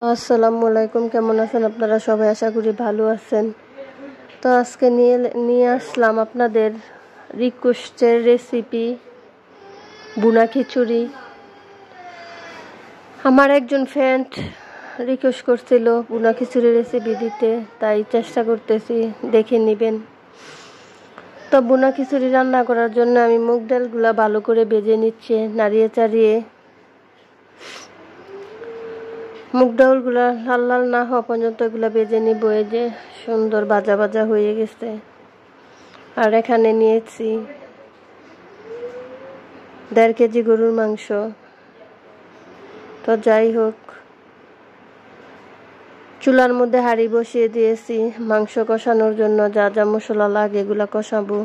আসসালামু আলাইকুম, কেমন আছেন আপনারা সবাই? আশা করি ভালো আছেন। তো আজকে নিয়ে আসলাম আপনাদের রিকোয়েস্টের রেসিপি বুনা খিচুড়ি। আমার একজন ফ্রেন্ড রিকোয়েস্ট করছিল বুনা খিচুড়ি রেসিপি দিতে, তাই চেষ্টা করতেছি, দেখে নেবেন। তো বুনা খিচুড়ি রান্না করার জন্য আমি মুগ ডালগুলা ভালো করে ভেজে নিচ্ছি, নাড়িয়ে চাড়িয়ে। মুগ ডালগুলা লাল লাল না হওয়া পর্যন্ত এগুলা ভেজে নিব। এই যে সুন্দর ভাজা ভাজা হয়ে গেছে। আর এখানে নিয়েছি 1.5 কেজি গরুর মাংস। তো যাই হোক, চুলার মধ্যে হাঁড়ি বসিয়ে দিয়েছি মাংস কষানোর জন্য। যা যা মশলা লাগে এগুলা কষাবো।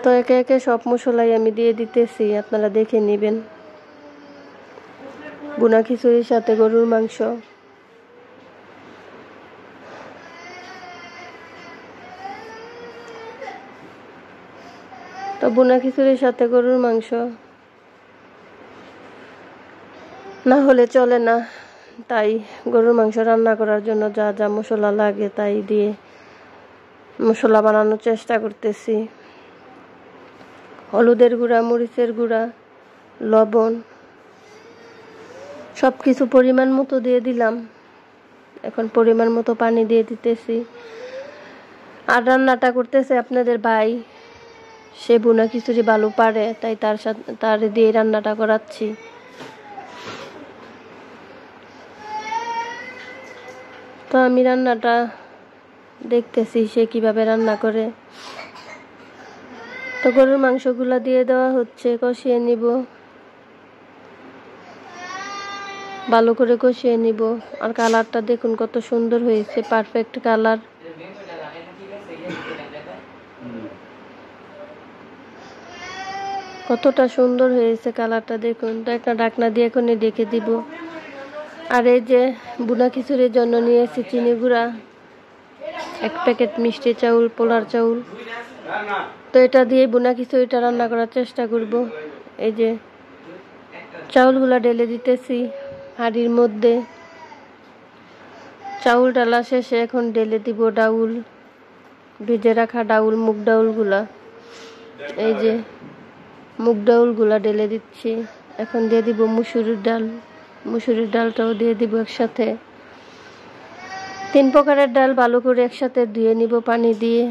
তো একে একে সব মশলাই আমি দিয়ে দিতেছি, আপনারা দেখে নেবেন। বুনা খিচুড়ির সাথে গরুর মাংস। তো বুনা খিচুড়ির সাথে গরুর মাংস না হলে চলে না, তাই গরুর মাংস রান্না করার জন্য যা যা মশলা লাগে তাই দিয়ে মশলা বানানোর চেষ্টা করতেছি। হলুদের গুঁড়া, মরিচের গুঁড়া, লবণ সব কিছু পরিমাণ মতো দিয়ে দিলাম। এখন পরিমাণ মতো পানি দিয়ে দিতেছি। আর রান্নাটা করতেছে আপনাদের ভাই, সে বুনা খিচুড়ি ভালো পারে, তাই তার দিয়ে রান্নাটা করাচ্ছি। তো আমি রান্নাটা দেখতেছি সে কিভাবে রান্না করে। তো গরুর মাংসগুলা দিয়ে দেওয়া হচ্ছে, কষিয়ে নিব, ভালো করে কষিয়ে নিব। আর কালারটা দেখুন কত সুন্দর হয়েছে, পারফেক্ট কালার। কতটা সুন্দর হয়েছে কালারটা দেখুন। তো একটা ঢাকনা দিয়ে এখনই ঢেকে দিব। আর এই যে বুনা খিচুড়ির জন্য নিয়েছি চিনি গুঁড়া, 1 প্যাকেট মিষ্টি চাউল, পোলার চাউল। তো এটা দিয়ে বুনা খিচুড়িটা রান্না করার চেষ্টা করব। এই যে চাউলগুলা ঢেলে দিতেছি হাঁড়ির মধ্যে। চাউল ডালা শেষে এখন ঢেলে দিব ডাউল, ভেজে রাখা ডাউল, মুগ ডাউলগুলা। এই যে মুগ ডাউলগুলা ঢেলে দিচ্ছি। এখন দিয়ে দিব মুসুরির ডাল, মুসুরির ডালটাও দিয়ে দিব একসাথে। 3 প্রকারের ডাল ভালো করে একসাথে ধুয়ে নিব পানি দিয়ে।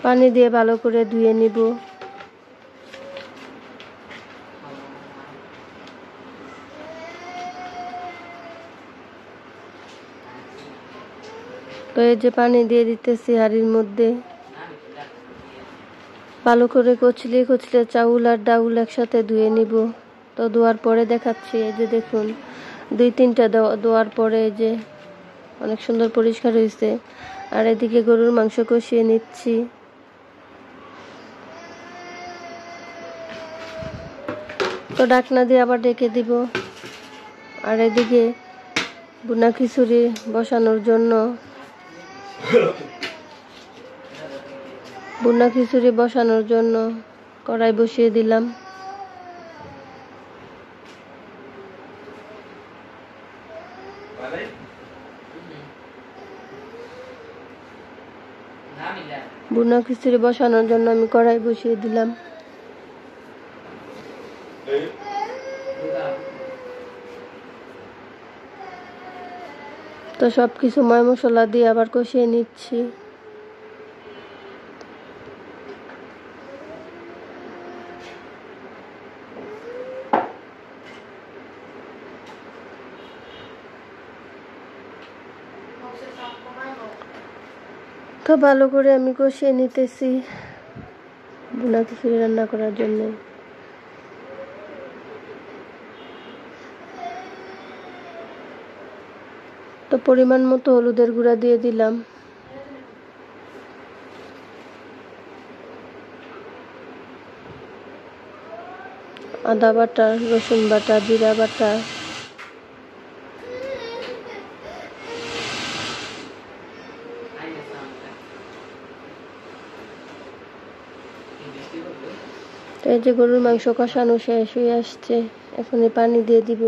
পানি দিয়ে ভালো করে ধুয়ে নিব। তো এই যে পানি দিয়ে দিতেছি হাঁড়ির মধ্যে। ভালো করে কচলে কচলে চাউল আর ডাউল একসাথে ধুয়ে নিব। তো ধোয়ার পরে দেখাচ্ছি। এই যে দেখুন 2-3টা ধোয়ার পরে এই যে অনেক সুন্দর পরিষ্কার হয়েছে। আর এদিকে গরুর মাংস কষিয়ে নিচ্ছি। তো ঢাকনা দিয়ে আবার ঢেকে দিব। আর এদিকে বুনা খিচুড়ি বসানোর জন্য কড়াই বসিয়ে দিলাম। বুনা খিচুড়ি বসানোর জন্য আমি কড়াই বসিয়ে দিলাম। তো সব কিছু ময় মশলা দিয়ে আবার কষিয়ে নিচ্ছি। তো ভালো করে আমি কষিয়ে নিতেছি বুনা খিচুড়ি রান্না করার জন্য। তো পরিমাণ মতো হলুদের গুঁড়া দিয়ে দিলাম। আদা বাটা, রসুন বাটা, জিরা বাটা, তো এই যে গরুর মাংস কষানো শেষ হয়ে আসছে, এখন পানি দিয়ে দিব।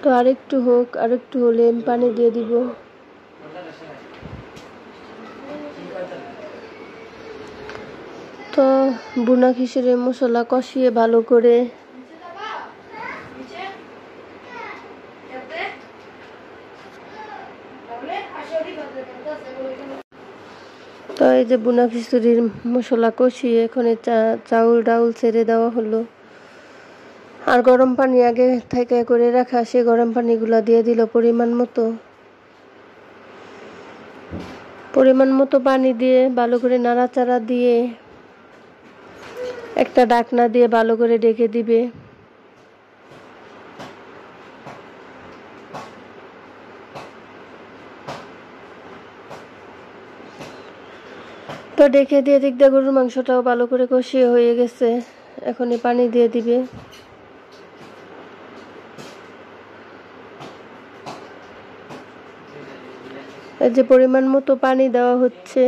তো আরেকটু হোক, আরেকটু হলে পানি দিয়ে দিব। তো বুনা খিচুড়ির মশলা কষিয়ে ভালো করে তো এই যে বুনা খিচুড়ির মশলা কষিয়ে এখন চাউল ডাউল ছেড়ে দেওয়া হলো। আর গরম পানি আগে থেকে করে রাখা সে গরম পানিগুলো দিয়ে দিল পরিমাণ মতো পানি দিয়ে ভালো করে নাড়াচাড়া দিয়ে একটা ঢাকনা দিয়ে ভালো করে ঢেকে দিবে। তো ঢেকে দিয়ে দিক দিয়ে গরুর মাংসটাও ভালো করে কষিয়ে হয়ে গেছে, এখন পানি দিয়ে দিবে। এই যে পরিমাণ মতো পানি দেওয়া হচ্ছে।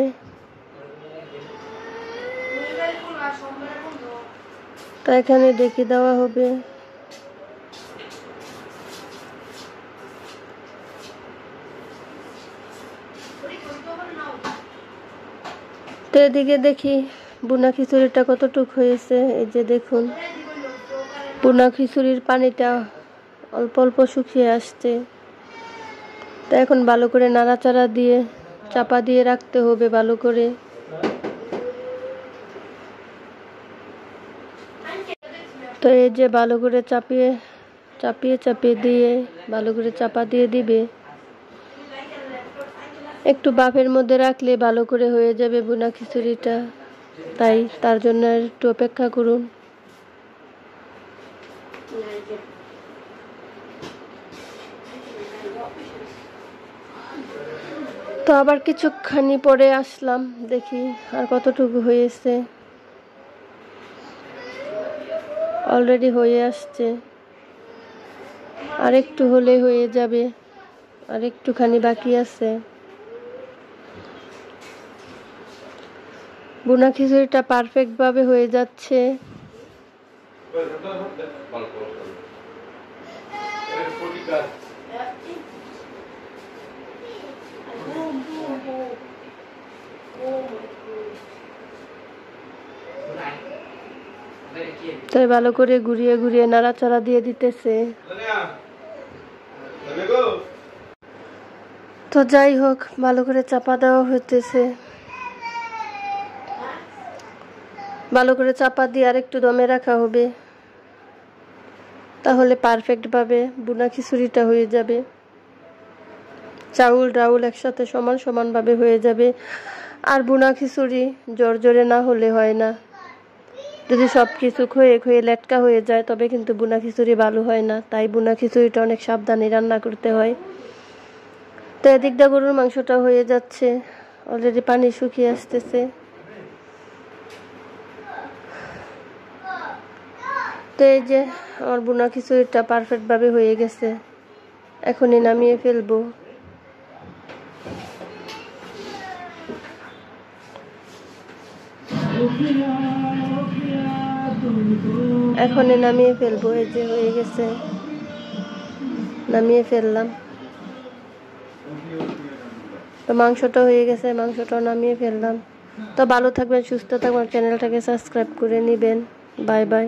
তো এখানে ঢেকে দেওয়া হবে। তো এদিকে দেখি বুনা খিচুড়িটা কতটুক হয়েছে। এই যে দেখুন বুনা খিচুড়ির পানিটা অল্প অল্প শুকিয়ে আসছে। তো এখন ভালো করে নাড়াচাড়া দিয়ে চাপা দিয়ে রাখতে হবে ভালো করে। তো এই যে ভালো করে চাপিয়ে দিয়ে ভালো করে চাপা দিয়ে দিবে। একটু বাফের মধ্যে রাখলে ভালো করে হয়ে যাবে বুনা খিচুড়িটা, তাই তার জন্য একটু অপেক্ষা করুন। তো আবার কিছুখানি পরে আসলাম, দেখি আর কতটুকু হয়েছে। অলরেডি হয়ে আসছে, আর একটু হলে হয়ে যাবে, আর একটুখানি বাকি আছে। বুনা খিচুড়িটা পারফেক্ট ভাবে হয়ে যাচ্ছে। তাই ভালো করে ঘুরিয়ে ঘুরিয়ে নাড়াচাড়া দিয়ে দিতেছে। তো যাই হোক ভালো করে চাপা দেওয়া হইতেছে। ভালো করে চাপা দিয়ে আরেকটু দমে রাখা হবে, তাহলে পারফেক্ট ভাবে বুনা খিচুড়িটা হয়ে যাবে। চাউল ডাউল একসাথে সমান সমান ভাবে হয়ে যাবে। আর বুনা খিচুড়ি জোরে না হলে হয় না। যদি সব কিছু ক্ষয়ে লেটকা হয়ে যায় তবে কিন্তু বুনা খিচুড়ি ভালো হয় না। তাই বুনা খিচুড়িটা অনেক সাবধানে রান্না করতে হয়। তো এদিক দিয়ে গরুর মাংসটা হয়ে যাচ্ছে, অলরেডি পানি শুকিয়ে আসতেছে। তো এই যে আমার বুনা খিচুড়িটা পারফেক্ট ভাবে হয়ে গেছে, এখনই নামিয়ে ফেলবো। এই যে হয়ে গেছে, নামিয়ে ফেললাম। তো মাংসটা হয়ে গেছে, মাংসটাও নামিয়ে ফেললাম। তো ভালো থাকবেন, সুস্থ থাকবেন, চ্যানেলটাকে সাবস্ক্রাইব করে নেবেন। Bye bye.